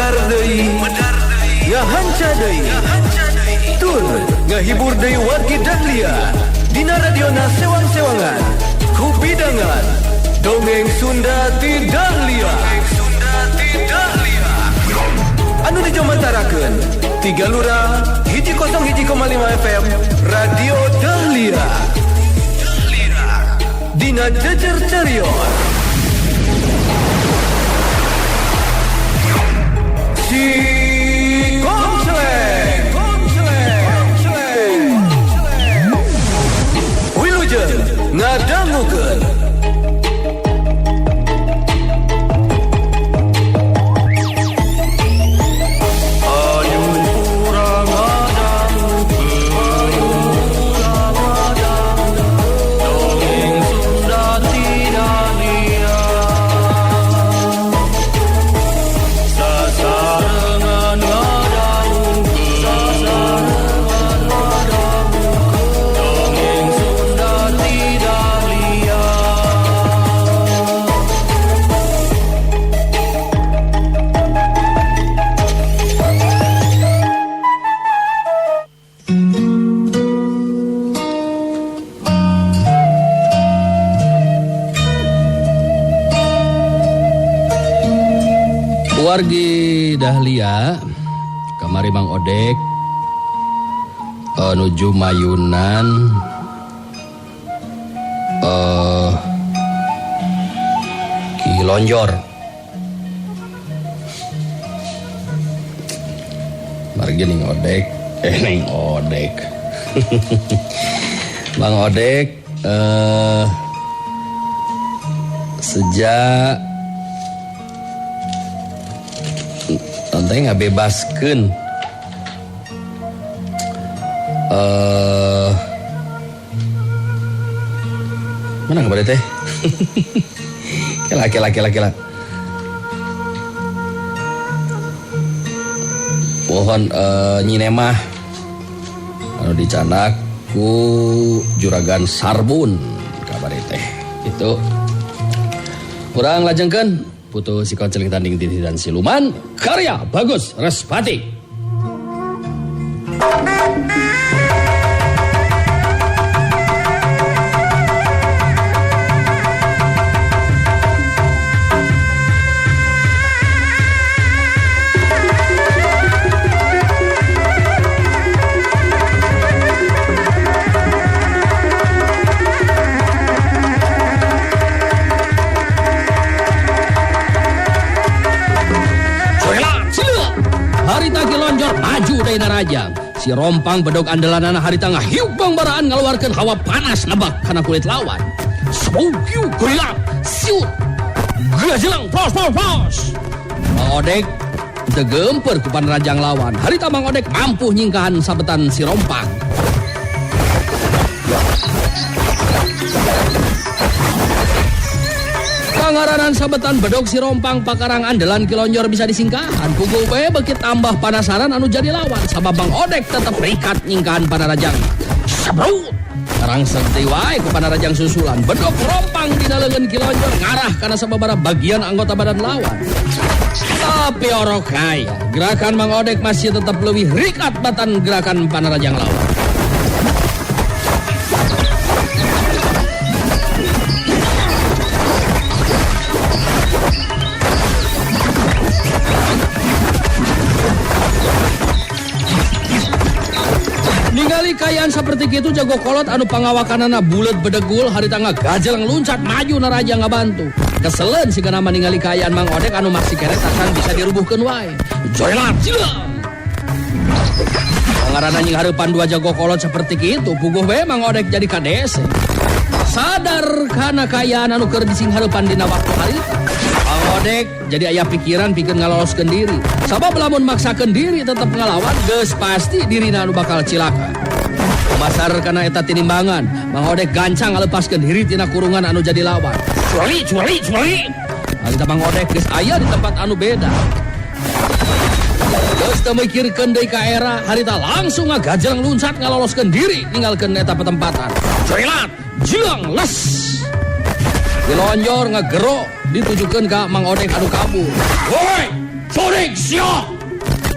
medar deui ngahanca deui tur ngahibur deui wargi Dahlia dina radiona sewang-sewangan ku bidangan dongeng Sunda ti Dahlia anu dijomantarakeun tiga lurah 101,5 FM Radio Dahlia dina jejer carios si Kongsleng Wilujeng ngadangukeun wargi Dahlia kamari Mang Odek nuju mayunan Ki Lonjor margi ning Odek ning Odek Mang Odek sejak tante ngabebaskeun mana kabade teh kela pohon nyinemah anu dicanak ku Juragan Sarbun kabade teh itu urang lajengkeun putu si konseling tanding titi dan siluman karya Bagus Respati. Raja si Rompang bedog andalanana harita ngahiuk bangbaraan ngaluarkeun hawa panas nebak kana kulit lawan. Smokiu gelap siut gajelang pros. Mang Odek degempeur ku panrajang lawan. Harita Mang Odek mampu nyingkahan sabetan si Rompang. Pangaranan sabetan bedog si Rompang pakarang andalan Ki Lonjor bisa disingkahan. Pukul bae beki tambah panasaran anu jadi lawan. Sabab Bang Odek tetep rikat nyingkahan panarajang. Sabrut. Karang senti wae ku panarajang susulan. Bedog Rompang dina leungeun Ki Lonjor ngarah kana sababaraha bagian anggota badan lawan. Tapi orok kaya, gerakan Bang Odek masih tetap lebih rikat batan gerakan panarajang lawan. Ningali kayaan seperti itu jago kolot anu pangawakanana bulet bedegul harita ngagajelang luncat maju naraja ngabantu. Keselen si kana ningali kayaan Mang Odek anu masih keret akan bisa dirubuhkeun wae. Joylat cileung. Pangarana nying hareupan dua jago kolot seperti itu puguh we Mang Odek jadi kades. Sadar kana kayaan anu keur dising hareupan dina waktu harita. Mang Odek jadi aya pikiran pikeun ngaloloskeun diri. Sabab lamun maksakeun diri tetep ngalawan geus pasti dirina anu bakal cilaka. Masar kana eta tinimbangan, Mang Odek gancang ngalepaskeun diri tina kurungan anu jadi lawan. Cuali. Harita Mang Odek geus aya di tempat anu beda. Geus teu mikirkeun deui ka era, harita langsung ngagajelang luncat ngaloloskeun diri ninggalkeun eta petempatan. Joilat, jilang les. Ki Lonjor ngagero ditujukeun ka Mang Odek anu kabur. Woi, Sodik siap.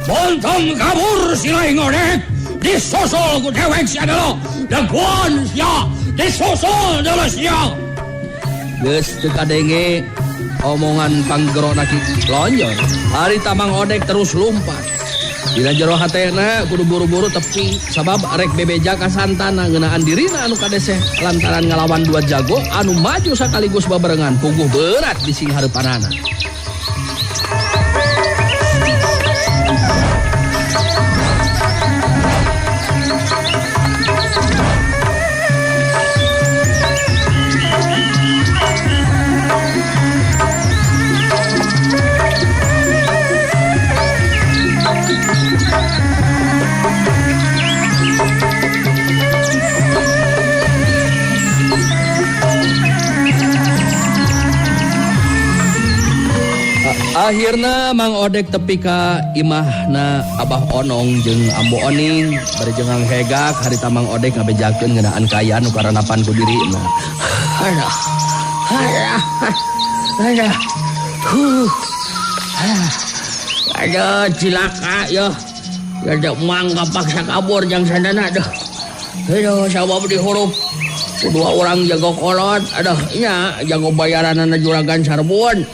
Bontong kabur si Laing Odek, disusul ku dewek si adalah, daguan siya, disusul adalah siya. Geus teu kadenge omongan panggero naki lonjor. Hari Tamang Odek terus lumpat. Dina jero hatena kudu buru-buru tepi sabab rek bebeja ka santana ngeunaan dirina anu kadese lantaran ngalawan dua jago anu maju sakaligus babarengan puguh berat di sing hareupanana. Akhirna Mang Odek tepi ka imahna Abah Onong jeung Ambo Oning bari jengang hegak harita Mang Odek ngabejakeun ngeunaan kaya anu karanapan ku dirina. Ada cilaka ya. Ada mang kapaksa kabur jang sandana deh. Aduh sabab dihurup kedua orang jago kolot. Aduh nya jago bayaranana juragan Sarbun.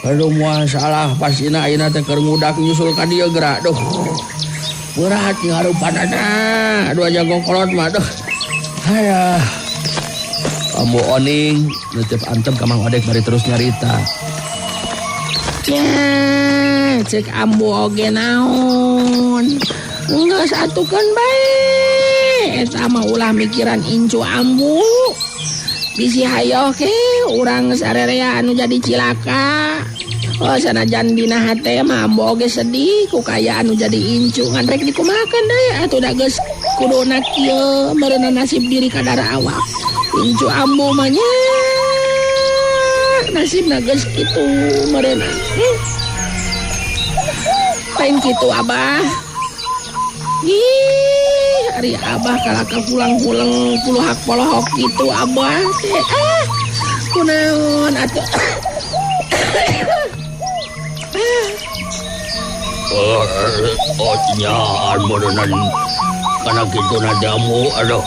Aduh masalah pasina ayeuna teh keur ngudak nyusul ka dieu geura. Duh. Berat ngarupanana. Aduh jago kolot mah duh. Hayah. Ambo Oning neuteup antep ka Mang Odek bari terus nyarita. Ya, cek Ambo oge naon. Geus atukeun bae. Eta mah ulah mikiran incu Ambo. Bisi hayo ke urang sarerea anu jadi cilaka. Oh sanajan dina hate mah Ambo oge sedih ku kaya anu jadi incu ngan rek dikumakan deui atuh da geus kuduna kieu meureunan nasib diri kadara awak. Incu Ambo mah nya nasibna geus kitu meureunna. Lain kitu Abah. Ih, ari Abah kalaka pulang-pulang puluhak polohok gitu Abah. Kunaon atuh. Nyaan modenan kana kitu na jamu aduh.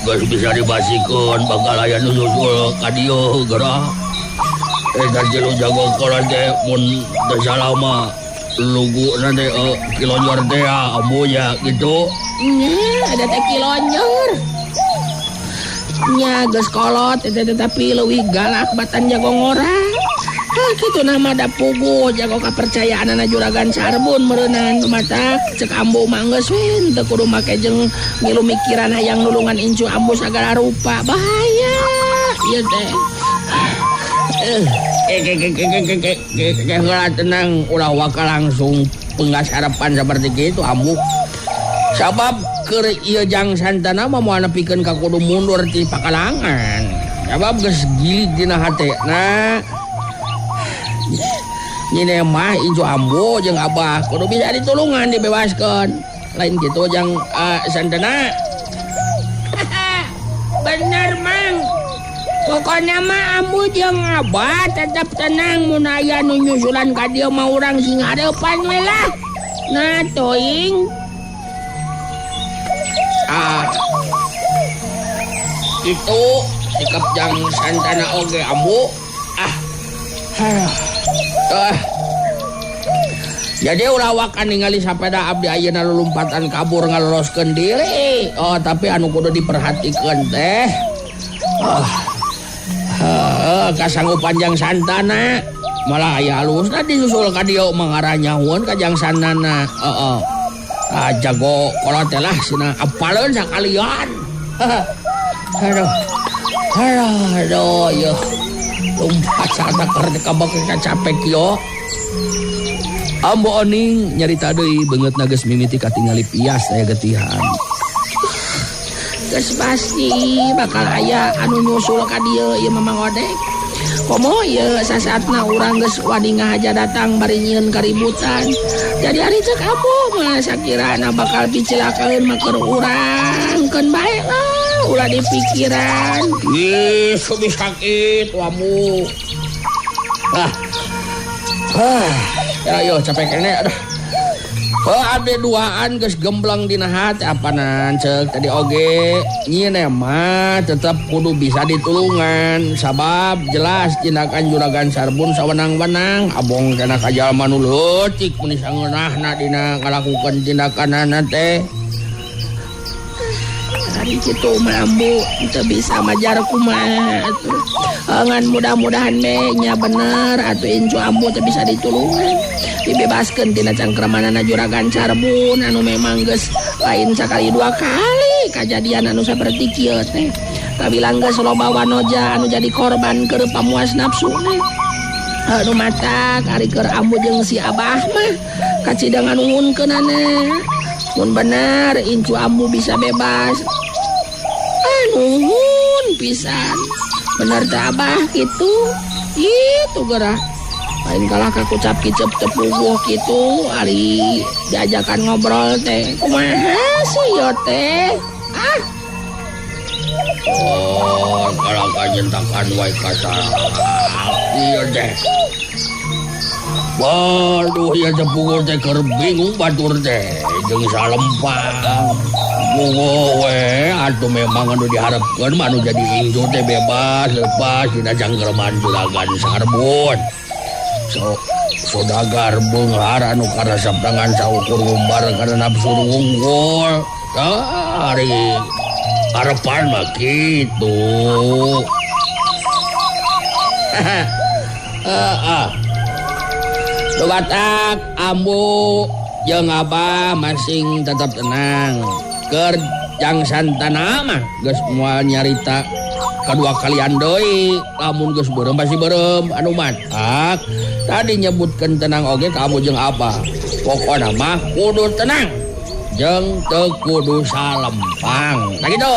Geus bisa dibasikeun bakal aya nu nyusul ka dieu geura. Eta jelu jago kolot teh mun teu salah mah luguna teh kilonyor teh Ambo nya gitu. Nya ada teh kilonyor. Nya geus kolot tetapi leuwih galak batan jago ngora. Kitu nama da puguh jago kapercayaanana juragan Sarbun meureunan mata cek Ambo mah geus we teu kudu make jeung ngilu mikiran hayang nulungan incu Ambo sagala rupa bahaya ieu teh. Heula tenang ulah waka langsung penggas harapan seperti kitu Ambo. Sabab keur ieu jang santana mah moal nepikeun ka kudu mundur ti pakalangan. Sabab geus gilig dina hatena. Nyine mah incu Ambo jeung Abah kudu bisa ditulungan dibebaskeun. Lain kitu jang santana. Bener Mang. Pokona mah Ambo jeung Abah tetep tenang mun aya nu nyusulan ka dieu mah urang sing hareupan we lah. Nah toing. Itu sikap jang santana oge Ambo. Jadi ulah wakan ningali sapeda abdi ayeuna lulumpatan kabur ngaloloskeun diri. Tapi anu kudu diperhatikeun teh. Kasanggup panjang santana malah aya alusna disusul ka dieu mangaranyahuan ka jang santana. Jago kolot teh lah cenah apaleun sakalian. Aduh yeuh. Lumpat sana keur kabak capek yo. Ambo Oning nyarita deui beungeutna geus mimiti katingali pias aya getihan. Geus pasti bakal aya anu nyusul ka dieu ieu Mang Odek. Komo ieu sasaatna urang geus wani ngahaja datang bari nyieun kaributan. Jadi ari cek Ambo mah sakirana bakal dicilakaeun mah keur urang keun bae lah ulah dipikiran. Ih, subi sakit wamu. Ayo capek kene aduh. Ade duaan geus gemblang dina hati apanan ceuk tadi oge nyieun mah tetep kudu bisa ditulungan sabab jelas tindakan Juragan Sarbun sawenang-wenang abong kana ka jalma nu leutik mun sangeunahna dina ngalakukeun tindakanana teh. Hari kitu mah ambu teu bisa majar kumaha atuh. Ngan mudah-mudahan nya bener atuh incu ambu teu bisa ditulungan. Dibebaskeun tina cangkremanana Juragan Sarbun anu memang geus lain sakali dua kali kajadian anu saperti kieu teh. Kabilang geus loba wanoja anu jadi korban keur pamuas nafsuna. Anu matak ari keur ambu jeung si Abah mah kacideng anu ngunkeunana. Mun bener incu ambu bisa bebas. Nuhun pisan. Bener teh Abah kitu. Itu gerah. Lain kalah kakucap kicep tepuguh gitu ari diajakan ngobrol teh kumaha sih yo teh kalau kajentakan wae iya deh waduh ya tepuguh teh keur bingung batur teh jeung salempang mugo we atuh memang anu diharapkeun mah anu jadi injo teh bebas lepas dina jangkreman Juragan Sarbun. Sodagar beunghar anu karasap tangan saukur ngumbar karena nafsu unggul. Ari harapan mah kitu. Lubatak ambu jeung Abah masing tetap tenang. Keur jang santana mah geus moal nyarita kedua kalian deui lamun geus beureum pasti beureum anu matak tadi nyebutkeun tenang oge kamu jeung Abah pokona mah kudu tenang jeung teu kudu salempang nah kitu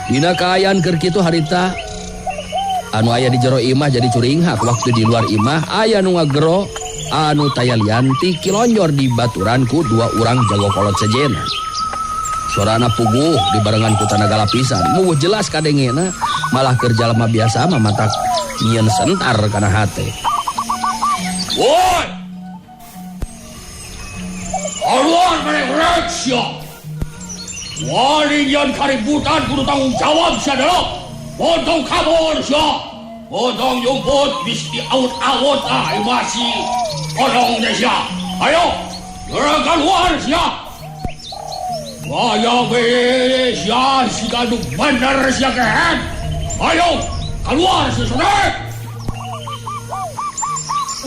dina kaayaan keur kitu harita anu aya di jero imah jadi curing hak waktu di luar imah aya nu ngagero anu tayalian ti kilonyor di baturan ku dua urang jago kolot sejena. Suarana puguh dibarengan ku tanaga lapisan muguh jelas kadengena malah keur jalma biasa mah matak nyieun sentar kana hate. Woi! Keluar mana reaksi? Wali nyeun kaributan kudu tanggung jawab sadelo. Potong kabur sia. Potong yumput bis di aut-aut masih. Potong deh sia. Ayo, gerakan luar sia. Waya we sia si gaduh bener sia kehet. Ayo keluar si Sore.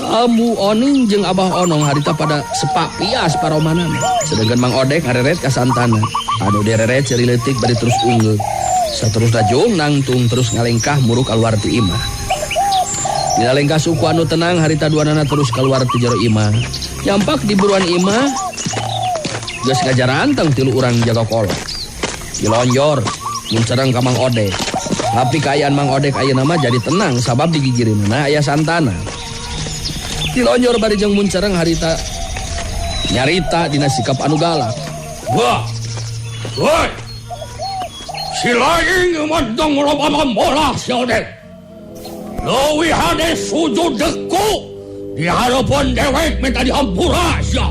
Ambu Oning jeung Abah Onong harita pada sepak pias paromanana. Sedangkan Mang Odek ngareret ka santana. Anu dereret ceri leutik bari terus unggul. Saterusna jung nangtung terus ngalengkah muruk keluar ti imah. Dina lengkah suku anu tenang harita duanana terus keluar ti jero imah. Nyampak di buruan imah geus ngajaranteng tilu urang jaga kolot. Dilonjor muncereng ka Mang Odek. Tapi kaayaan Mang Odek ayeuna mah jadi tenang sabab di gigireunana aya santana. Dilonjor bari jeung muncereng harita nyarita dina sikap anu galak. Wah. Woi. Si laing mantong loba bola si Odek. Leuwih hade sujud deku di harapan dewek minta dihampura sia.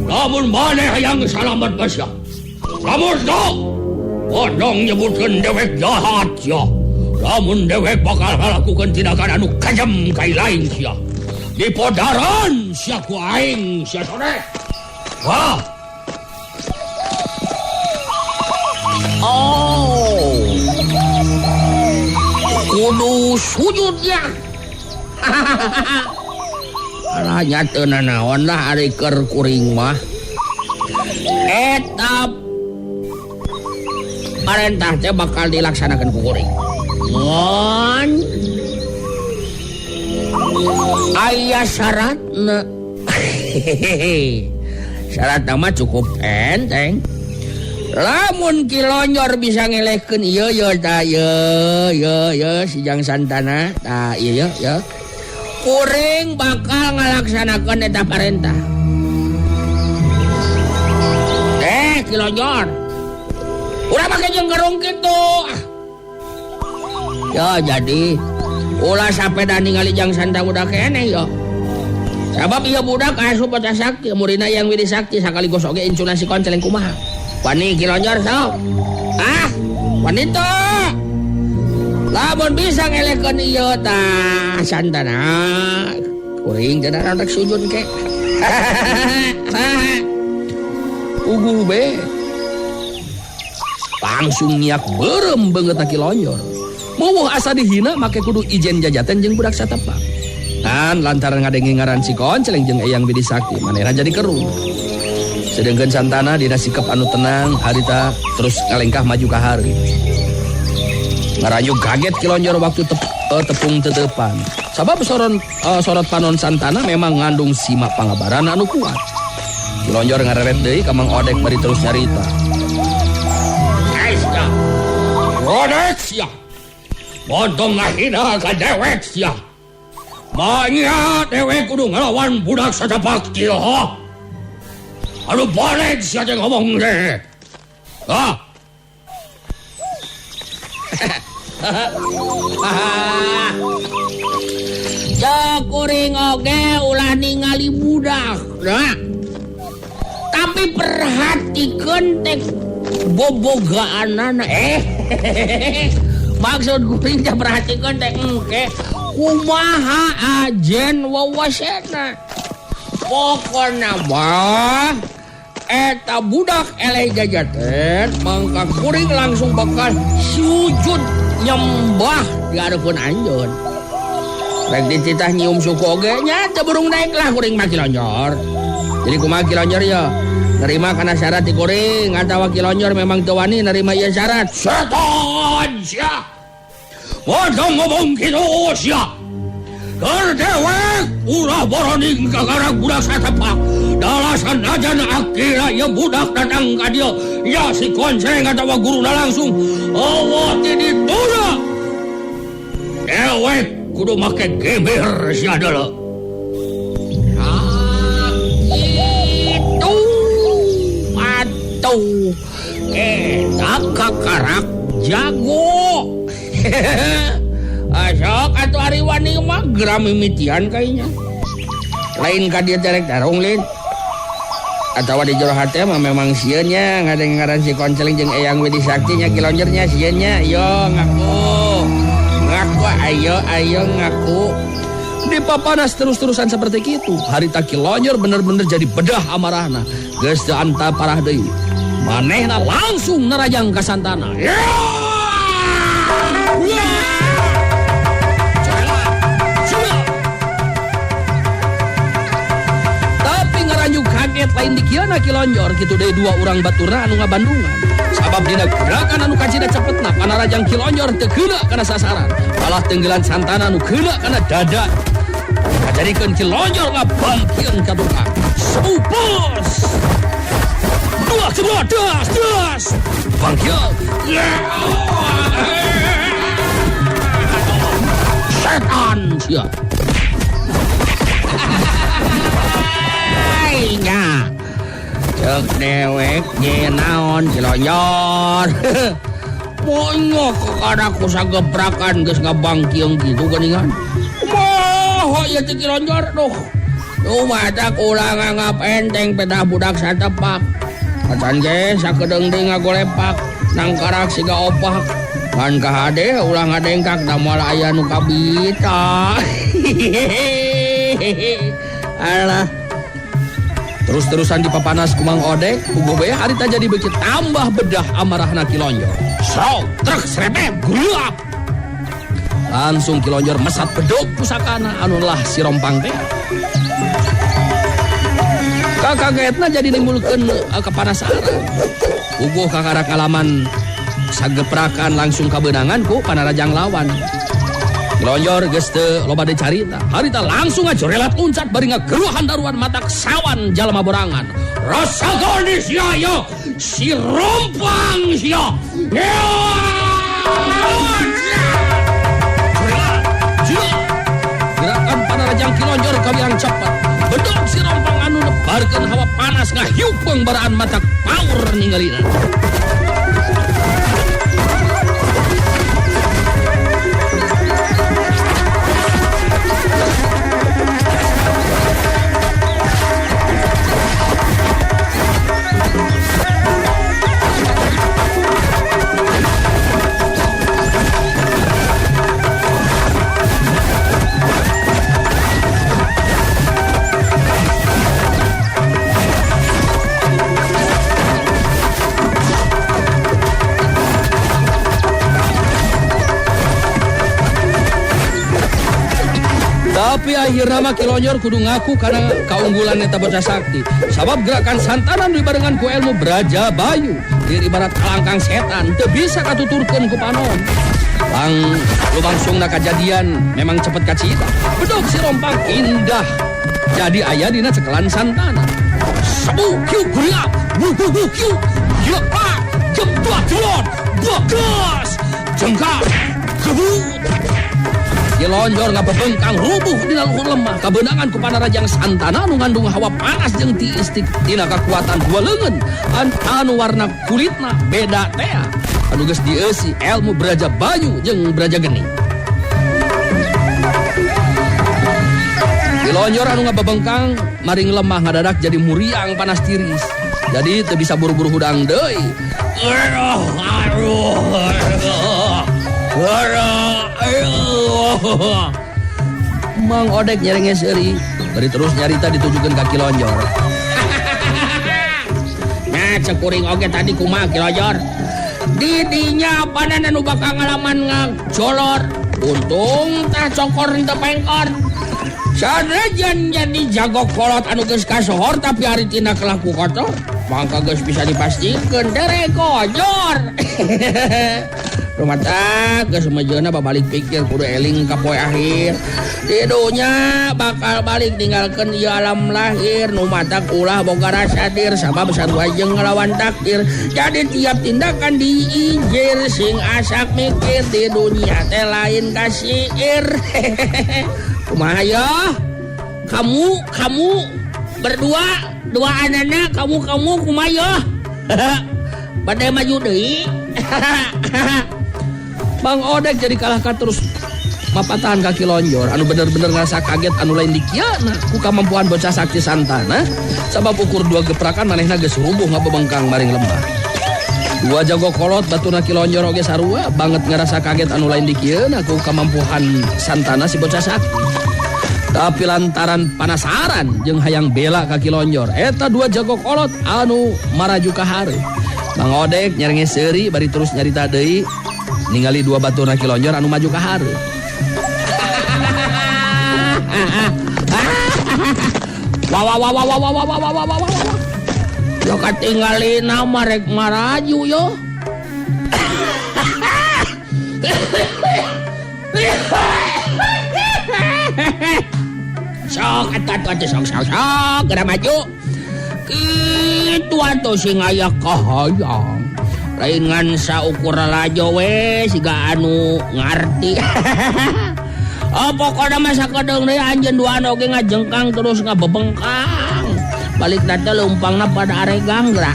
Lamun maneh hayang salamet basya. Lamun do, bodong nyebutkeun dewek jahat sia. Lamun dewek bakal ngalakukeun tindakan anu kajem kai lain sia. Dipodaran sia ku aing sia Sore. Wah. Oh. Kudu sujudnya. Alah nyateunan naon lah ari keur kuring mah. Eta parentah teh bakal dilaksanakeun ku kuring. Mun aya syaratna. Syaratna mah cukup enteng. Lamun kilonyor bisa ngelehkeun ieu tah ye si jang santana tah ieu ya. Kuring bakal ngalaksanakeun eta parentah. Kilonyor. Urang make jeung gerung kitu. Ya jadi ulah sapeda ningali jang santang udah keneh ya. Sabab ieu budak asup bocah sakti, murina yang widi sakti sakaligus oge incuna si konceleng kumaha. Wani Kilonjor sok. Wanita. Lamun bisa ngelekeun ieu tah Santana. Kuring teh rek sujud ke. Uguh be. Langsung niak berem banget Kilonjor. Mau asa dihina make kudu ijen jajaten jeung budak satepak. Dan lantaran ngadenge ngaran si konceleng jeung Eyang Widi Sakti manehna jadi keruh. Sedengkeun Santana dina sikap anu tenang harita terus ngalengkah maju ka hari. Ngarayu kaget Kilonjor waktu tepung tetepan. Sabab sorot panon Santana memang ngandung simak pangabaran anu kuat. Kilonjor ngareret deui ka Mang Odek bari terus nyarita. Aisya. Odek sia. Bodong ngahina ka dewek sia. Manya dewek kudu ngelawan budak satepak kieu. Anu balik sia teh ngomong teh. Kuring oge ulah ningali budak, nah. Tapi perhatikeun teh bobogaanana. Maksud kuring teh perhatikeun teh engke kumaha ajen wawasena. Pokona mah eta budak eleh jajaten mangka kuring langsung bakal sujud nyembah di hareupeun anjeun. Rek dititah nyium suku oge nya teu burung naik lah kuring mah Kilonjor. Jadi kumaha Kilonjor ya? Nerima kana syarat ti kuring atawa Kilonjor memang teu wani nerima ieu syarat. Setan sia. Wadang ngomong kitu sia. Keur dewek ulah boroning ka garang budak satepak. Dalasan ajan akira ya budak datang ka dieu. Ya si konceleng atawa guruna langsung eueuh ti dituna. Dewek kudu make geber sia deuleu. Itu atuh eta kakarak jago. Asok atuh ari wani mah geura mimitian kayaknya. Lain ka dieu teh rek darung lin. Atawa di jero hate mah memang sieun nya ngadeng ngaran si konceleng jeung Eyang Widi Sakti nya Kilonjor nya sieun nya. Yo ngaku. Ngaku ayo ngaku. Di papanas terus-terusan seperti itu. Harita Kilonjor bener-bener jadi bedah amarahna. Geus teu anta parah deui. Manehna langsung nerajang ka Santana. Tapi ngaranju kaget lain dikieuna Kilonjor kitu deui dua urang baturna anu ngabandungan. Sabab dina gerakan anu kacida cepetna panarajang Kilonjor teu keuna kana sasaran. Malah tenggelan Santana anu keuna kana dada. Kajarikeun Kilonjor ngabangkieun ka tukang. Supus. Das. Bangkieun. Setan sia. Nya. Cek dewek ye naon Kilonjor. Moñok kada kusagebrakan geus ngabangkieun kitu geuningan. Moho ieu teh Kilonjor duh. Duh matak ulah nganggap enteng pedah budak satepak. Acan ge sakedeung deui ngagolepak nang karak siga opak. Pan ka hade ulah ngadengkak da moal aya nu kabita. Alah. Terus-terusan dipapanas ku Mang Odek, puguh bae harita jadi beukit tambah bedah amarahna Kilonjor. Sok, truk srebeb, geulap. Langsung Kilonjor mesat bedog pusakana anu lah si rompang teh. Kakagetna jadi nimbulkeun kepanasaran. Puguh kakarak alaman sageprakan langsung kabeunangan ku panarajang lawan. Kilonjor geus teu loba deui carita. Harita langsung ngajorelat uncat bari ngageruhan daruan matak sawan jalma borangan. Rasakeun sia yo si rompang sia. Gerakan panarajang Kilonjor kawiang cepat. Bedog si rompang anu nebarkeun hawa panas ngahiupeung baraan matak power ningalina. akhirna mah Kilonyor kudu ngaku karena kaunggulan eta bocah sakti. Sabab gerakan santanan dibarengan ku ilmu Braja Bayu. Dia ibarat kalangkang setan, teu bisa katuturkeun ku panon. Lumangsungna kajadian memang cepet kacita. Bedog si Rompang indah. Jadi aya dina cekelan santana. Sabu kiu guria, wuhu kiu, ya jemput telon, bagas, jengkak, kebut. Kilonyor ngabebengkang rubuh dina luhur lemah kabeunangan ku panarajang santana anu ngandung hawa panas jeung tiis tina kakuatan dua leungeun anu warna kulitna beda teh anu geus dieusi ilmu Braja Bayu jeung Braja Geni. Kilonyor anu ngabebengkang maring lemah ngadadak jadi muriang panas tiris. Jadi teu bisa buru-buru hudang deui. Mang Odek nyerenge seuri, bari terus nyarita ditujukeun ka Kilonyor. Nah, cekuring oge tadi kumaha Kilonyor? Di dinya panan anu bakal ngalaman ngajolor. Untung tah cokor teu pengkor. Sanajan jadi jago kolot anu geus kasohor tapi ari tina kelaku kotor, mangka geus bisa dipastikeun derek kojor. Rumata geus semejeuna babalik pikir kudu eling ka poe akhir. Di dunya bakal balik ninggalkeun ieu alam lahir nu matak ulah boga rasa dir sabab sarua jeung ngelawan takdir. Jadi tiap tindakan diinjir sing asak mikir di dunia teh lain kasiir. Kumaha ya? Kamu berdua dua anana kamu kumaha ya? Bade maju deui. Bang Odek jadi kalahkan terus mapatahan ka Kilonyor anu bener-bener ngerasa kaget anu lain dikiana ku kamampuan bocah sakti santana sabab ukur dua geprakan manehna geus rubuh ngabebengkang maring lemah. Dua jago kolot batuna Kilonyor oge sarua banget ngerasa kaget anu lain dikiana ku kamampuan santana si bocah sakti. Tapi lantaran panasaran jeung hayang bela ka Kilonyor eta dua jago kolot anu maraju ka hareup. Bang Odek nyerenge seuri bari terus nyarita deui ningali dua batuna Kilonyor anu maju ka hareup. Wah. Yo katinggalina marek maraju yo. Sok geura maju. Kitu atuh sing aya kahayang. Lain ngan saukur lajo we siga anu ngarti. Pokona mah sakedeung deui anjeun duaan oge ngajengkang terus ngabebengkang. Balik teh leumpangna pada aregang geura.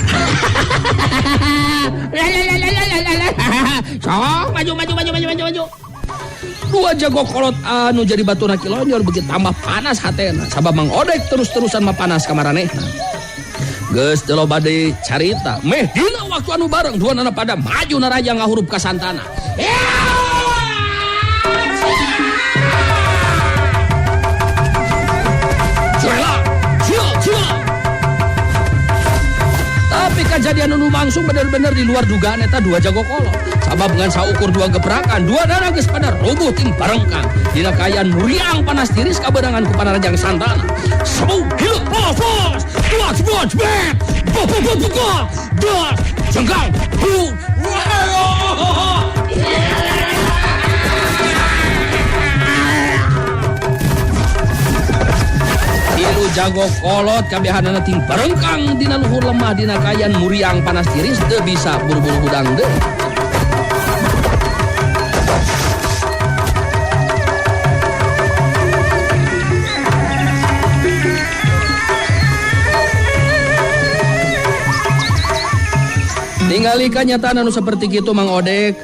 Sok maju. Dua jago kolot anu jadi batuna Kilonyor begitu tambah panas hatena sabab Mang Odek terus-terusan mapanas ka maranehna. Geus teu loba deui carita meh dina waktu anu bareng duanana pada maju naraja ngahurup ka santana. Tapi kejadian anu langsung bener-bener di luar dugaan eta dua jago kolot. Sabab ngan saukur dua gebrakan, dua dana geus pada rubuh ting barengkang. Dina kaayaan muriang panas tiris kabeunangan ku panarajang santana. Sabu hilup pos. Buat bet. Buka. Das jengkang. Bu. Ilu jago kolot kabehanana ting barengkang dina luhur lemah dina kaayaan muriang panas tiris teu bisa buru-buru hudang deui. Ningali kanyataan anu saperti kitu Mang Odek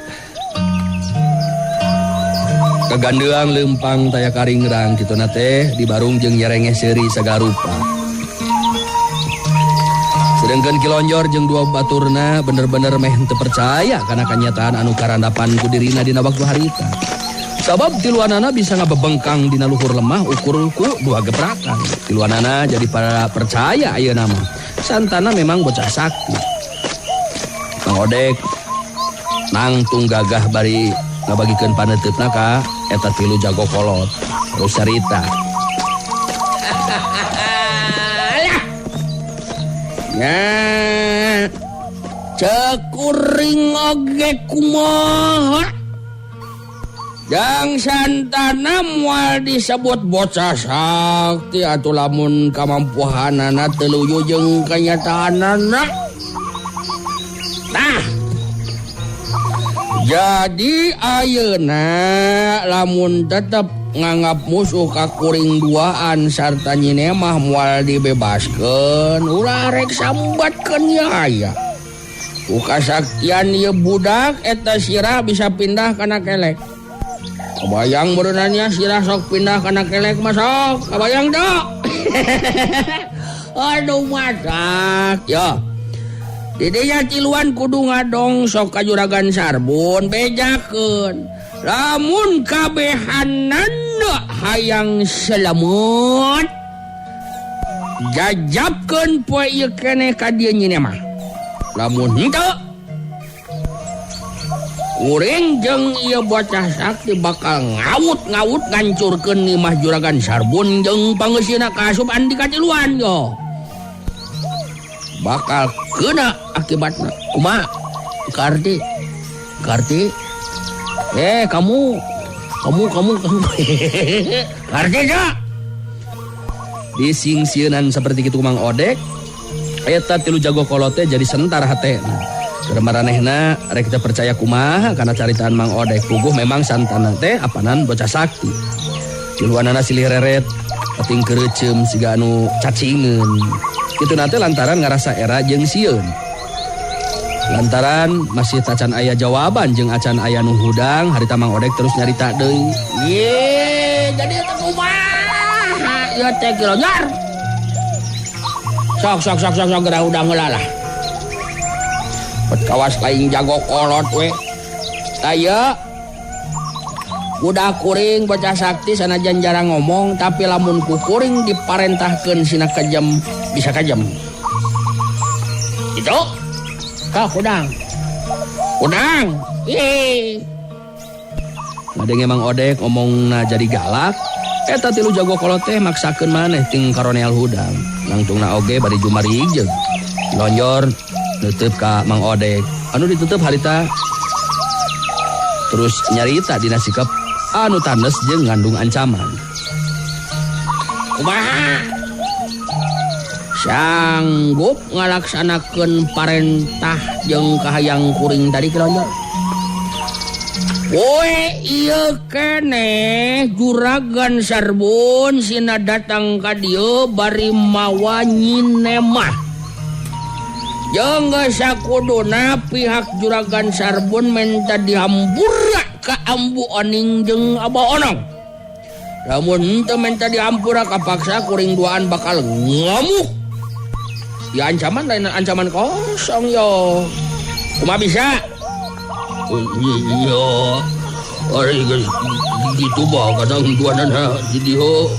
kagandeang leumpang taya karingrang kituna teh di barung jeung nyerengeh seuri sagarupa. Sedengkeun Kilonyor jeung dua baturna bener-bener meh teu percaya kana kanyataan anu karandapan ku dirina dina waktu harita. Sabab tiluanana bisa ngabebengkang dina luhur lemah ukur ku dua gebrakan. Tiluanana jadi pada percaya ayeuna mah santana memang bocah sakti. Mang Odek nangtung gagah bari ngabagikeun paneuteup ka eta tilu jago kolot terus carita. Nya cekuring oge kumaha jang santana moal disebut bocah sakti atuh lamun kamampuhanana teu jeung kanyataanana. Nah jadi ayeuna lamun tetep nganggap musuh ka kuring duaan sarta nyine mah moal dibebaskeun ulah rek sambatkeun ya aya. Ku kasaktian ieu budak eta sirah bisa pindah kana kelek. Kabayang berenanya sirah sok pindah kana kelek mah sok. Kabayang dok. Aduh masak ya. Didinya tiluan kudu ngadong sok ka Juragan Sarbun bejakeun. Lamun kabehanana hayang selamat jajabkeun poe ieu keneh ka dieu nyine mah. Lamun henteu kuring jeung ieu bocah sakti bakal ngawut-ngawut ngancurkeun imah Juragan Sarbun jeung pangeusina kaasup andi katiluan yo. Bakal keuna akibatna. Kumaha? Karti. Kamu. Karti dah. Disingsieunan seperti kitu Mang Odek. Eta tilu jago kolote jadi sentar hatena. Maranehna rek kita percaya kumaha kana caritaan Mang Odek puguh memang santana teh apanan bocah sakti. Tiluanana silih reret kating kereuceum siga anu cacingeun. Kituna teh lantaran ngarasa era jeung sieun. Lantaran masih tacan aya jawaban jeung acan aya nu hudang harita Mang Odek terus nyarita deui. Ye, jadi eta kumaha? Ya teh kilonyar. Sok gerah udang heula lah. Kawas lain jago kolot we. Aya budak kuring bocah sakti sanajan jarang ngomong tapi lamun ku kuring diparentahkeun sina kajam bisa kajam. Itu ka udang. Ngadenge Mang Odek omongna jadi galak. Eta tilu jago kolot teh maksakeun maneh ting karoneal hudang. Langtungna oge bari jumarijeg. Lonjor nutup ka Mang Odek anu ditutup harita terus nyarita dina sikap anu tanes jeung ngandung ancaman. Kumaha? Sanggup ngalaksanakeun parentah jeung kahayang kuring tadi kilonjor. Poe ieu keneh Juragan Sarbun sina datang ka dieu bari mawa nyine mah. Jeung sakuduna pihak Juragan Sarbun minta dihampura ka Ambu Oning jeung Abah Onong. Lamun teu minta dihampura kapaksa kuring duaan bakal ngamuk. Ya ancaman lain ancaman kosong yo. Kumaha bisa? Iya. Ari geus gitu bah kadang duanana di dieu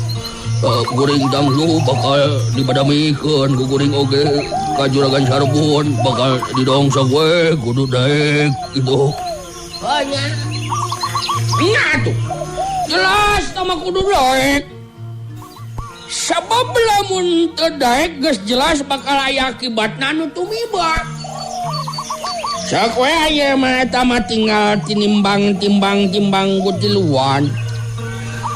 kuring danglu bakal dibadamikeun ku kuring oge. Ka Juragan Sarbun bakal didongsok we kudu daek gitu. Oh nya. Nya tuh. Jelas sama kudu daek. Sabab lamun teu daek geus jelas bakal aya akibatna anu tumiba. Sak we aya mah eta mah tinggal tinimbang-timbang ku tiluan.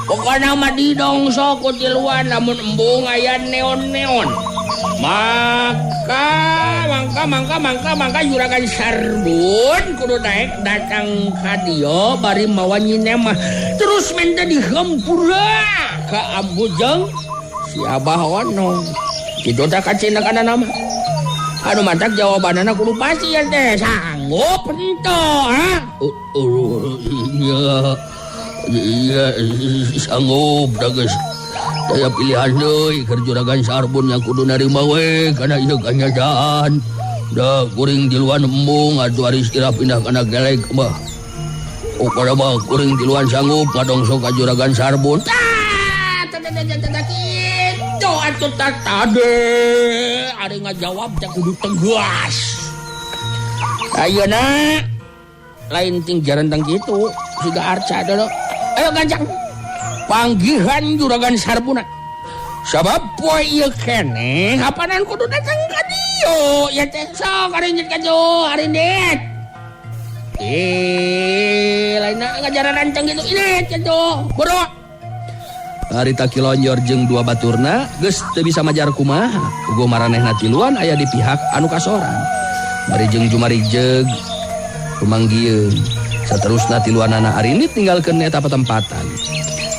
Pokona mah didongsok ku tiluan lamun embung aya neon-neon. Mangka Juragan Sarbun kudu naik datang ka dieu bari mawa nyine mah terus minta dihampura ka Ambu jeung si Abah Onong. Kitu teh kacindakanana mah. Anu matak jawabanana kudu pasti ya teh sanggup henteu ha? Iya sanggup da geus. Daya pilihan deui keur Juragan Sarbun yang kudu narima we kana ieu kanyadaan. Da kuring tiluan embung atuh ari istirahat pindah kana gelek mah. Ukara mah kuring tiluan sanggup ngadongsok ka Juragan Sarbun. Kitu atuh tade. Ari ngajawab teh kudu tegas. Ayeuna lain ting jarentang kitu siga arca dulu. Ayo ganjang. Panggihan Juragan Sarbun. Sabab poe ieu keneh hapanan kudu datang ka dieu. Ju, ya teh sok harinit ka Ju, harinit. Lain ngajaran rancang gitu ini ya Ju, boro. Harita kilonjor jeung dua baturna geus teu bisa majar kumaha. Ugo maranehna tiluan aya di pihak anu kasoran. Bari jeung jumarijeg rumanggieun. Saterusna tiluanana arinit tinggalkeun eta patempatan.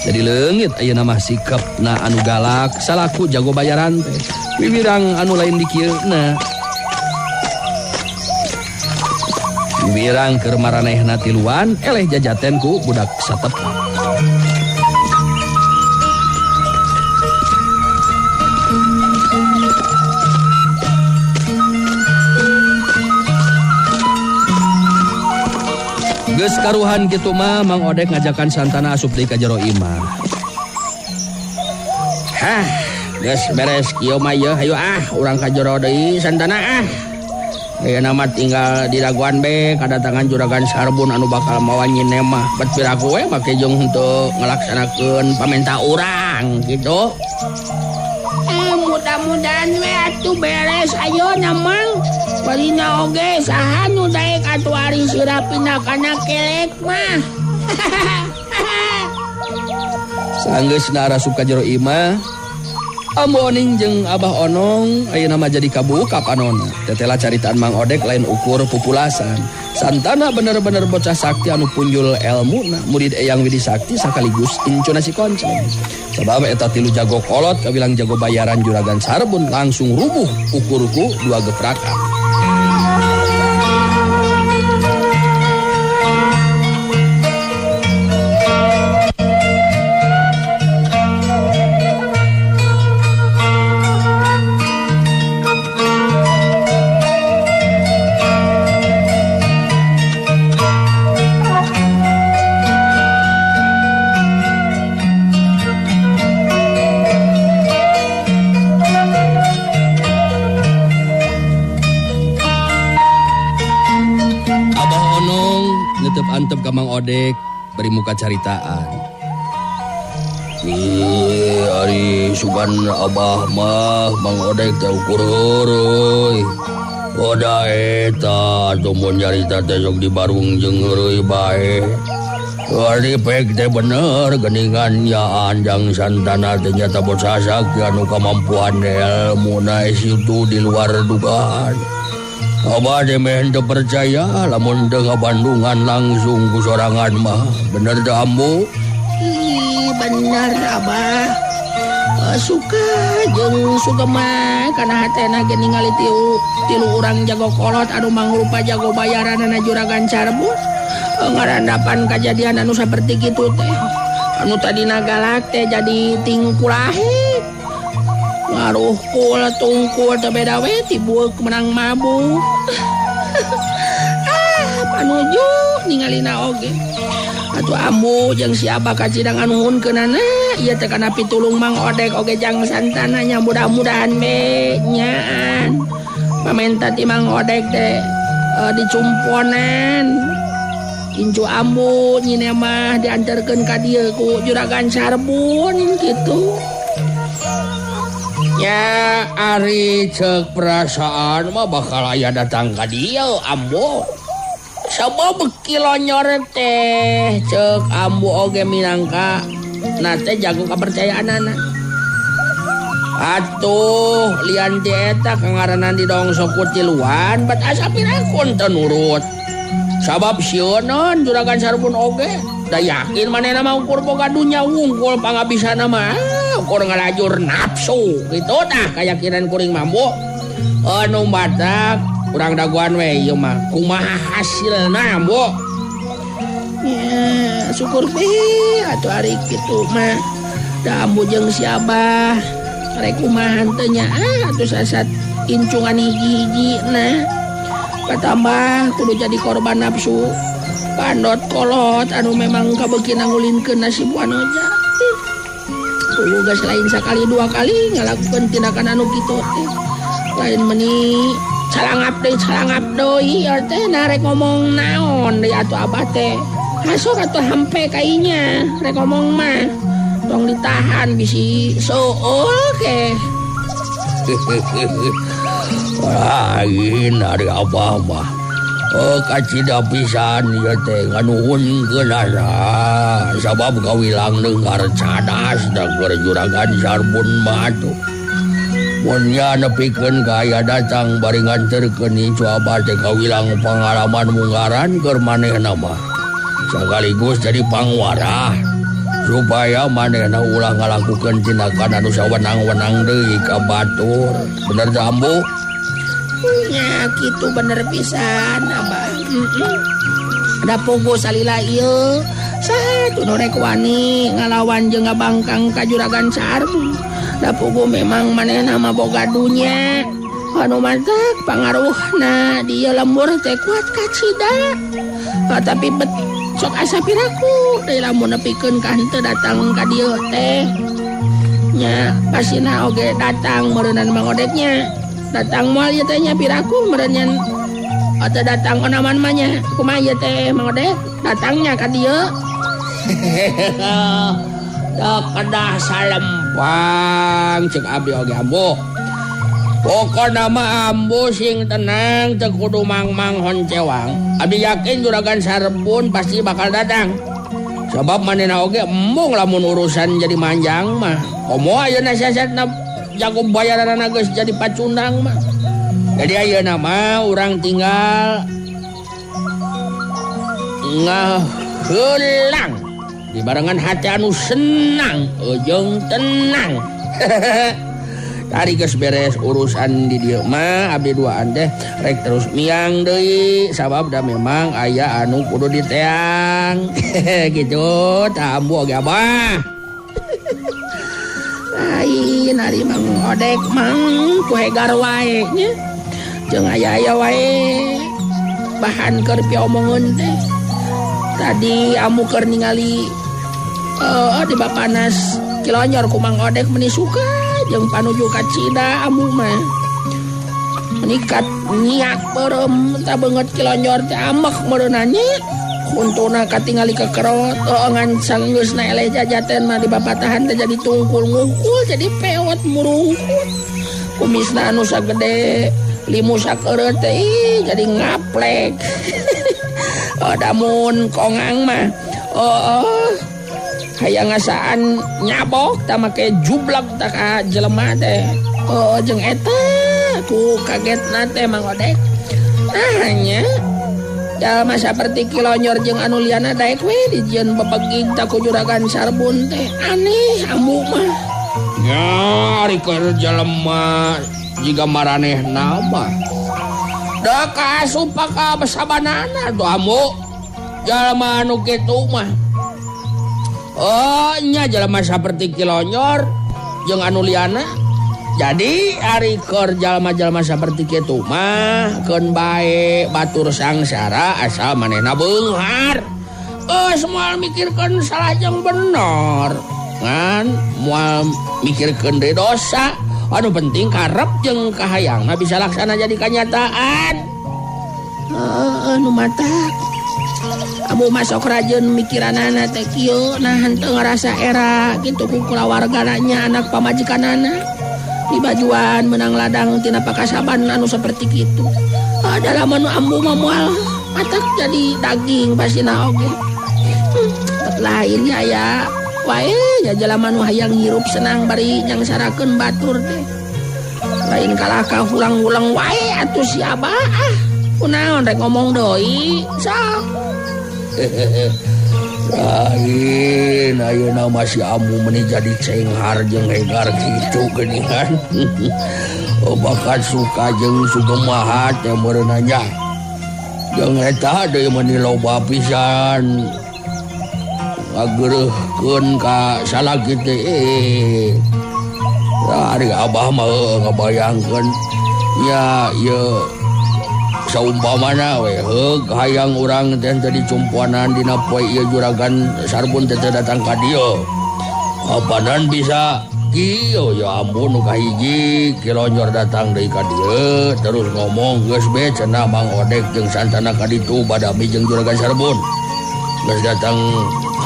Jadi leungit ayeuna mah sikepna anu galak salaku jago bayaran teh. Wiwirang anu lain di kieuna. Wiwirang keur maranehna tiluan eleh jajaten ku budak satepa. Geus karuhan kitu mah Mang Odek ngajakan Santana asup deui ka jero imah. Hah, geus beres kieu mah yeuh hayu urang ka jero deui Santana Ayeuna mah tinggal di daguan be kadatangan juragan Sarbun anu bakal mawa nyine mah bet piraku we make jeung henteu ngalaksanakeun pamenta urang kitu. Mudah-mudahan we atuh beres ayeuna Mang. Balina oge saha nu daek atuh ari sirapina kana kelek mah. Sanggeusna rasup ka jero imah, Ambu Oning jeung Abah Onong ayeuna mah jadi kabuka panonna. Tetela caritaan Mang Odek lain ukur pupulasan. Santana bener-bener bocah sakti anu punjul elmuna, murid Eyang Widi Sakti sakaligus incuna si Konceng. Sabab eta tilu jago kolot kabilang jago bayaran juragan Sarbun langsung rubuh ukurku dua geprakan. Antep ka Mang Odek beri muka caritaan. Ari sugan Abah mah Mang Odek teh ukur heureuy. Oda eta tumun nyarita teh sok di Barung jeung heureuy bae. Ari pek teh bener geuningan ya anjang Santana teh nyata bocah sakti anu kamampuan elmuna itu di luar dugaan. Abah demeh henteu percaya lamun teu ngabandungan langsung ku sorangan mah. Bener teu Ambu? Bener Abah. Suka jeung sugema kana hatena ge ningali tilu urang jago kolot anu mangrupa jago bayaranana juragan Sarbun. Ngarandapan kajadian anu saperti kitu teh. Anu tadina galak teh jadi tingkulahi. Ngaruh kul tungkul teu beda we tibueuk menang mabuk. Panuju ningalina oge. Atuh Ambu jeung si Abah kacidang anu hunkeunana ieu teh kana pitulung Mang Odek oge jang Santana nya mudah-mudahan be nyaan. Pamenta ti Mang Odek teh dicumponan. Incu Ambu nyine mah dianterkeun ka dieu ku juragan Sarbun kitu. Ya ari cek perasaan mah bakal aya datang ka dieu Ambu. Sabab kilonyor teh cek Ambu oge minangka na teh jago kapercayaanana. Atuh lian ti eta kangaranan didongso ku tiluan bat asa pirakun teu nurut. Sabab sieun juragan Sarbun oge da yakin manehna mah ukur boga dunya wungkul pangabisana mah. Ukur ngalajur nafsu gitu tah kayakinan kuring mambu. Anu batak urang daguan we ieu mah kumaha hasilna Ambu. Ya syukur be atuh ari kitu mah da Ambu jeung si Abah rek kumaha teh nya atuh sasat incungan hiji-hijina. Katambah kudu jadi korban nafsu pandot kolot anu memang kabeuki nangulinkeun nasib wanoja. Kudu geus lain sakali dua kali ngalakukeun tindakan anu kitu teh. Lain meuni calangap deui teh narek ngomong naon deui atuh Abah teh. Hasok atuh hampe kainya rek ngomong mah. Tong ditahan bisi sool ke. Lain hari abah mah. Kacida pisan ieu teh nganuhunkeun asa sabab kawilang dengar cadas da keur juragan Sarbun mah atuh. Mun nya nepikeun ka aya datang bari nganterkeun ieu abah teh kawilang pangalaman munggaran keur manehna mah. Sakaligus jadi pangwarah supaya manehna ulah ngalakukeun tindakan anu sawenang-wenang deui ka batur. Bener teh Ambu? Ya gitu bener pisan abah. Da pogo salila ieu satu norek wani ngalawan jeung ngabangkang ka juragan Sarbun. Da pogo memang manehna mah boga dunya anu mantak pangaruhna dia lembur teh kuat kacida. Tapi sok asa piraku deui lamun nepikeun ka henteu datang ka dieu teh. Nya pasina oge datang meureunna Mang Odeknya. Datang moal ieu teh nya piraku meureunnya atau datang onaman mah nya kumaha ieu teh Mang Odek datangnya ka dieu. Da kedah salempang ceuk abdi oge Ambu. Pokona mah Ambu sing tenang teu kudu mang-mang honcewang. Abdi yakin juragan Sarbun pasti bakal datang. Sebab manehna oge embung lamun urusan jadi manjang mah. Komo ayeuna siasatna jago bayaranna geus jadi pacundang mah. Jadi ayeuna mah urang tinggal ngaheulang dibarengan hati anu senang jeung tenang. Tari geus beres urusan di dieu mah abdi duaan teh rek terus miang deui sabab da memang aya anu kudu diteang. Gitu tah Ambu oge abah. Lain ari Mang Odek mang kuhegar wae nya. Jeung aya-aya wae bahan keur piomongeun teh. Tadi Amu keur ningali di Bapanas Kilonyor ku Mang Odek meuni suka jeung panuju ka Cida Amu mah. Menikat niak beureum tah beungeut Kilonyor teh amek meureunna nya. Kuntuna katingali kekerot ngan sanggeusna eleh jajaten mah di babatahan teh jadi tungkul ngungkul jadi peot murungkul. Kumisna anu sagede limu sakeureut teh jadi ngaplek. Damun kongang mah hayang ngasaan nyabok tah make jublak tah ka jelema teh. Jeung eta ku kagetna teh Mang Odek. Nya jalma saperti Kilonyor jeung anu liana daek we dijieun bebegig ta ku juragan Sarbun teh aneh Ambu mah. Ya ari keur jelema jiga maranehna mah da kaasup ka sabanana tuh Ambu. Jalma anu kitu mah nya jalma saperti Kilonyor jeung anu liana. Jadi ari keur jalma-jalma saperti kitu mah keun bae batur sangsara asal manehna beunghar. Moal mikirkeun salah jeung bener. Ngan moal mikirkeun deui dosa. Anu penting karep jeung kahayangna bisa laksana jadi kanyataan. Nu matak. Amu masuk rajeun mikiranana teh kieu nah henteu ngarasa era kitu ku kulawargana nya anak pamajikanana. Di bajuan menang ladang tina pakasaban anu seperti gitu. Dalam anu Ambu mah moal matak jadi daging pasina oge. Lain ya wae ya jelema anu hayang ngirup senang bari nyangsarakeun batur teh. Lain kalaka ulang-ulang wae atuh si Abah. Kunaon rek ngomong deui sok. Lain ayeuna masih Ambu meuni jadi cenghar jeung hegar kitu geuningan. Bakat suka jeung sugemaha teh meureunna nya. Jeung eta deui meuni loba pisan ngageureuhkeun ka salagi teh. Ari Abah mah ngabayangkeun nya ieu saumpamana we hayang urang teh tadi cumpuanan dina poe ieu juragan Sarbun teh datang ka dieu. Apanan bisa kieu ya ampun nu kahiji Kilonyor datang deui ka dieu terus ngomong geus be cenah Mang Odek jeung santana ka ditu badami jeung juragan Sarbun. Geus datang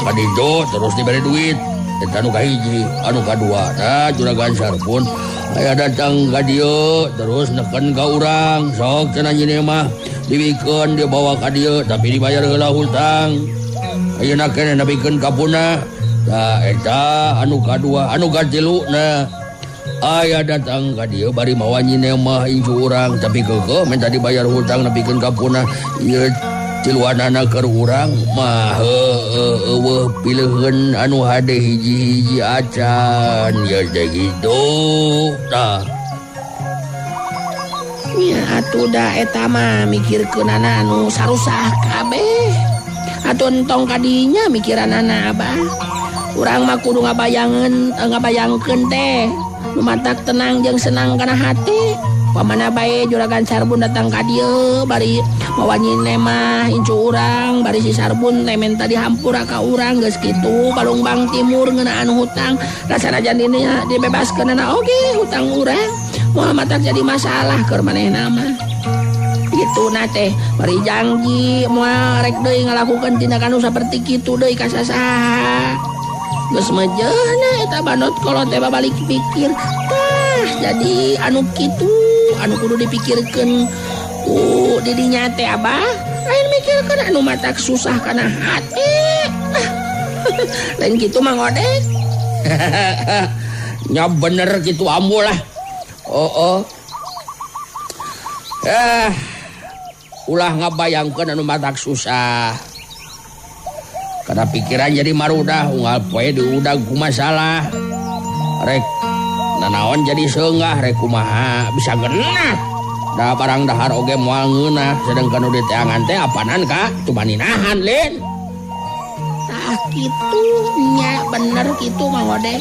ka ditu terus diberi duit. Eta nu kahiji, anu kadua tah juragan Sarbun Aya datang ka dieu terus neken ka urang sok cenah nyi mah diwikeun dia bawa ka dieu tapi dibayar heula hutang. Ayeuna keneh nepikeun ka punah. Da eta anu kadua anu katiluna aya datang ka dieu bari mawa nyi mah incu urang tapi keukeuh minta dibayar hutang nepikeun ka punah. Ieu tiluanana keur urang mah eueuh pileheun anu hade hiji-hiji acan ya teh kitu tah. Ya atuh da eta mah mikirkeunana anu sarusah kabeh. Atuh entong kadinya mikiranana abah. Urang mah kudu ngabayangkeun teh nu matak tenang jeung senang kana hati. Pamana bae juragan Sarbun datang ka dieu bari mawa nyine mah incu urang bari si Sarbun teh menta dihampura ka urang geus kitu Balungbang Timur ngeunaan hutang rasana jadinya dibebaskeunana oge hutang urang moal matak jadi masalah keur manehna mah kitu na teh bari janji moal rek deui ngalakukeun tindakan saperti kitu deui ka sasaha geus mejeuna eta banot kolot teh babalik pikir tah jadi anu kitu anu kudu dipikirkeun ku didinya teh abah lain mikirkeun anu matak susah kana hati lain kitu Mang Odek. Nya bener kitu ambu lah. Ulah ngabayangkeun anu matak susah kana pikiran jadi marudah unggal poe diudag ku masalah rek nanaon jadi seunggah rek kumaha bisa genah da barang dahar oge moal ngeunah sedengkeun nu diteangan teh apanan ka tumaninahan lin tah kitu nya bener kitu Mang Odek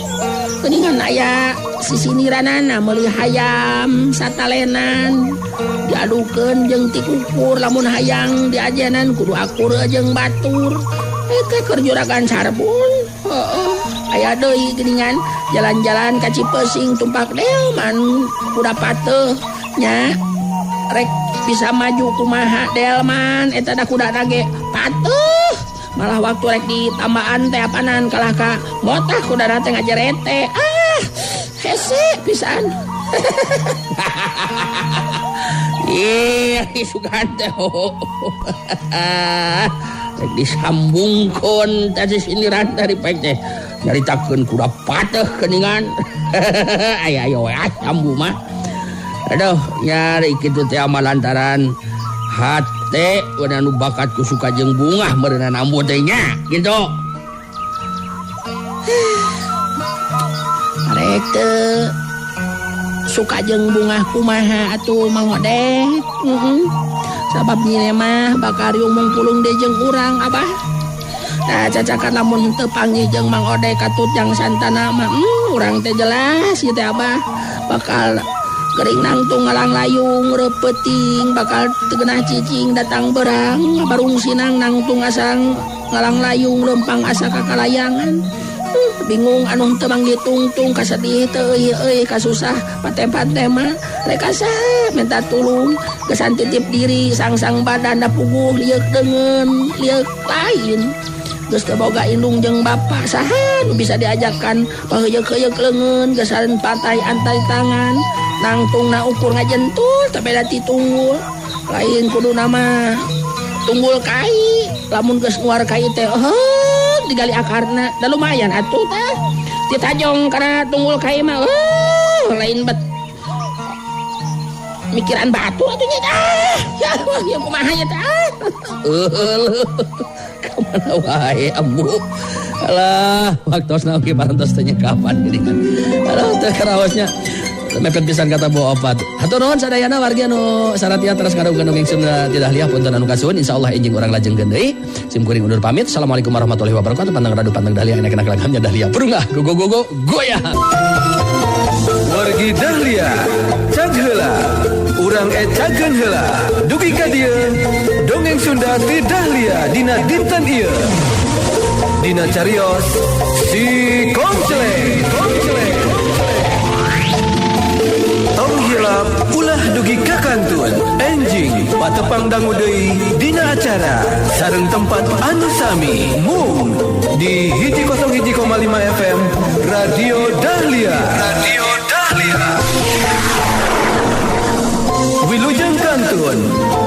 geuningan aya sisiniranana meuli hayam satalenan diadukeun jeung ti kukur lamun hayang diajenan kudu akur jeung batur eta keur juragan Sarbun. Aya deui geuningan jalan-jalan ka Cipeuing tumpak delman kuda pateuh nya rek bisa maju kumaha delman eta da kudana ge pateuh malah waktu rek ditambaan teh apanan kalah ka motah kudana teh ngajerete hese pisan. Iya isugan teh rek disambungkeun teh siniran dari pek teh nyaritakeun kuda pateuh geuningan. Ayo we ambu mah. Aduh nyari kitu teh mah lantaran hate we anu bakat ku suka jeung bungah meureunna ambu teh nya kitu. Arek teu suka jeung bungah kumaha atuh Mang Odek. Sabab nyine mah bakariung mungpulung deui jeung urang abah. Nah cacakan lamun teu panggih jeung Mang Odek katut jang santana mah urang teh jelas ieu teh abah bakal gering nangtung ngalang layung repeuting bakal teu geunah cicing datang berang barung sinang nangtung asang ngalang layung lempang asa ka kalayangan. Bingung anu teu manggih tungtung kasedih teu euy kasusah pate-pate mah rek asa minta tulung gesan titip diri sang-sang badan da puguh lieuk deungeun lieuk lain geus teu boga indung jeung bapa saha nu bisa diajakan paheuyeuh-heuyeuk leungeun gesan pantai antai tangan nangtungna ukur ngajentul teu beda ti tunggul lain kuduna mah tunggul kai lamun geus nguar kai teh digali akarna da lumayan atuh teh ditajong kana tunggul kai mah lain bet mikiran batu atuh nya ya kumaha nya teh kamana wae ambu alah waktosna oge parantos teh nya kapan geuningan alah teh karaosnya mepet pisan kata bawa opat. Hatur nuhun sadayana wargi anu saratia terus ngadongkeun dongeng Sunda ti Dahlia punten anu kasuhun insyaallah enjing urang lajengkeun deui. Sim kuring undur pamit. Assalamualaikum warahmatullahi wabarakatuh. Pantang radu pantang Dahlia enak-enak lagamnya Dahlia. Burungah go goyah. Wargi Dahlia cag heula urang cageun heula dugi ka dieu dongeng Sunda ti Dahlia dina dinten ieu dina carios si Komceleng tong hilap ulah dugi ka kantun enjing patepang dangu deui dina acara sareng tempat anu sami mung di 101,5 FM Radio Dahlia. Kakantun